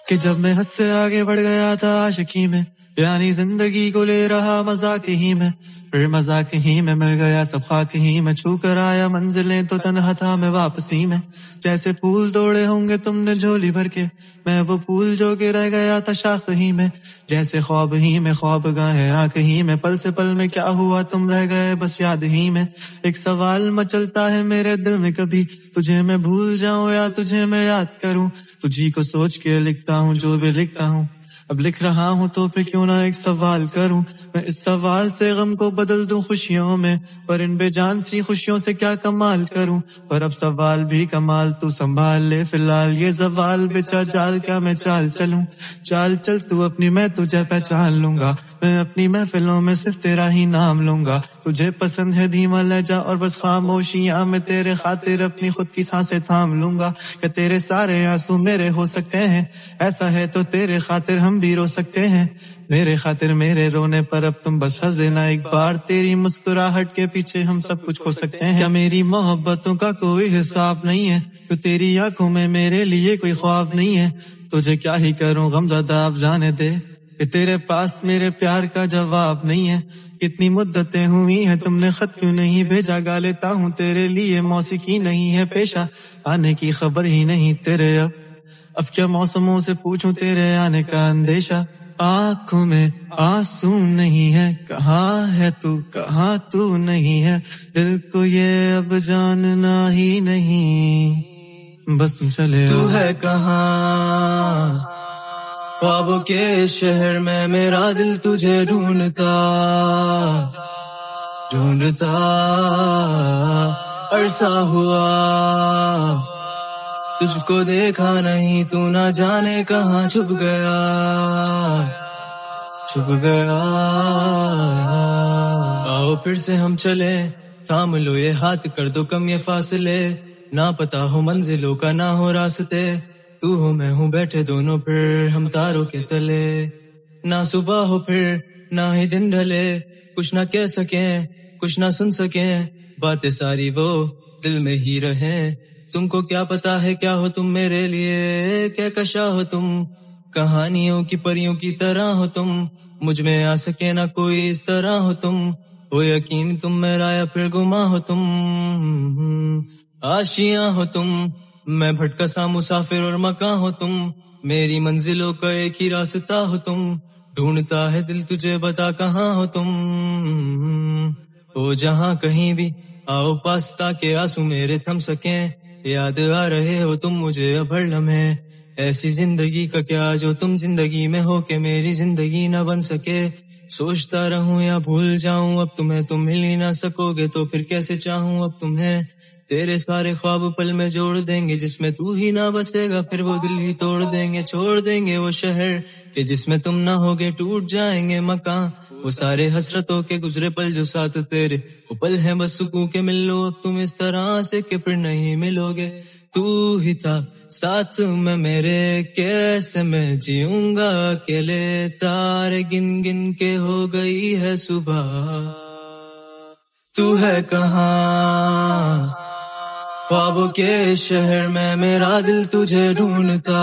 کہ جب میں حد سے آگے بڑھ گیا تھا عاشقی میں، یعنی زندگی کو لے رہا مذاق ہی میں، پھر مذاق ہی میں مل گیا سب خاک ہی میں، چھو کر آیا منزلیں تو تنہا تھا میں واپسی میں، جیسے پھول توڑے ہوں گے تم نے جھولی بھر کے، میں وہ پھول جو کہ رہ گیا تھا شاخ ہی میں، جیسے خواب ہی میں خواب گاہے آنکھ ہی میں، پل سے پل میں کیا ہوا تم رہ گئے بس یاد ہی میں، ایک سوال مچلتا ہے میرے دل میں کبھی، تجھے میں بھول جاؤں یا تجھے میں یاد کروں، تجھی کو سوچ کے لکھتا ہوں جو بھی لکھتا ہوں، اب لکھ رہا ہوں تو پھر کیوں نہ ایک سوال کروں، میں اس سوال سے غم کو بدل دوں خوشیوں میں، پر ان بے جان سی خوشیوں سے کیا کمال کروں، پر اب سوال بھی کمال تو سنبھال لے، فی الحال یہ زوال بچا جال کیا میں چال چلوں، چال چل تو اپنی میں تجھے پہچان لوں گا، میں اپنی محفلوں میں صرف تیرا ہی نام لوں گا، تجھے پسند ہے دھیما لہجہ اور بس خاموشیاں، میں تیرے خاطر اپنی خود کی سانسیں تھام لوں گا، کہ تیرے سارے آنسو میرے ہو سکتے ہیں، ایسا ہے تو تیرے خاطر ہم بھی رو سکتے ہیں، میرے خاطر میرے رونے پر اب تم بس ہنس دینا ایک بار، تیری مسکراہٹ کے پیچھے ہم سب کچھ کھو سکتے ہیں، کیا میری محبتوں کا کوئی حساب نہیں ہے، تو تیری آنکھوں میں میرے لیے کوئی خواب نہیں ہے، تجھے کیا ہی کروں غمزدہ اب جانے دے، کہ تیرے پاس میرے پیار کا جواب نہیں ہے، کتنی مدتیں ہوئی ہیں تم نے خط کیوں نہیں بھیجا، گا لیتا ہوں تیرے لیے موسیقی نہیں ہے پیشہ، آنے کی خبر ہی نہیں تیرے اب کیا موسموں سے پوچھوں تیرے آنے کا اندیشہ، آنکھوں میں آنسو نہیں ہے، کہاں تو نہیں ہے، دل کو یہ اب جاننا ہی نہیں، بس تم چلے تو ہے کہاں، خوابوں کے شہر میں میرا دل تجھے ڈھونڈتا عرصہ ہوا تجھ کو دیکھا نہیں، تو نہ جانے کہاں چھپ گیا، آؤ پھر سے ہم چلے، تھام لو یہ ہاتھ، کر دو کم یہ فاصلے، نہ پتا ہو منزلوں کا نہ ہو راستے، تو ہو میں ہوں بیٹھے دونوں پھر ہم تاروں کے تلے، نہ صبح ہو پھر نہ ہی دن ڈھلے، کچھ نہ کہہ سکیں کچھ نہ سن سکیں، باتیں ساری وہ دل میں ہی رہیں، تم کو کیا پتا ہے کیا ہو تم میرے لیے، کیا کشا ہو تم، کہانیوں کی پریوں کی طرح ہو تم، مجھ میں آ سکے نہ کوئی اس طرح ہو تم، ہو یقین تم میرا یا پھر گما ہو تم، آشیاں ہو تم، میں بھٹکا سا مسافر اور مکاں ہو تم، میری منزلوں کا ایک ہی راستہ ہو تم، ڈھونڈتا ہے دل تجھے بتا کہاں ہو تم، ہو جہاں کہیں بھی آؤ پاس تاکہ آنسو میرے تھم سکیں، یاد آ رہے ہو تم مجھے اب ہر لمحے، ایسی زندگی کا کیا جو تم زندگی میں ہو کہ میری زندگی نہ بن سکے، سوچتا رہوں یا بھول جاؤں اب تمہیں، تم مل ہی نہ سکو گے تو پھر کیسے چاہوں اب تمہیں، تیرے سارے خواب پل میں جوڑ دیں گے، جس میں تو ہی نہ بسے گا پھر وہ دل ہی توڑ دیں گے، چھوڑ دیں گے وہ شہر کہ جس میں تم نہ ہوگے، ٹوٹ جائیں گے مکان وہ سارے حسرتوں کے گزرے پل جو ساتھ تیرے، وہ پل ہیں بس سکون کے مل لو اب تم اس طرح سے کہ پھر نہیں ملو گے، تو ہی تھا ساتھ میں میرے، کیسے میں جیوں گا اکیلے، تارے گن گن کے ہو گئی ہے صبح، تو ہے کہاں، خوابوں کے شہر میں میرا دل تجھے ڈھونڈتا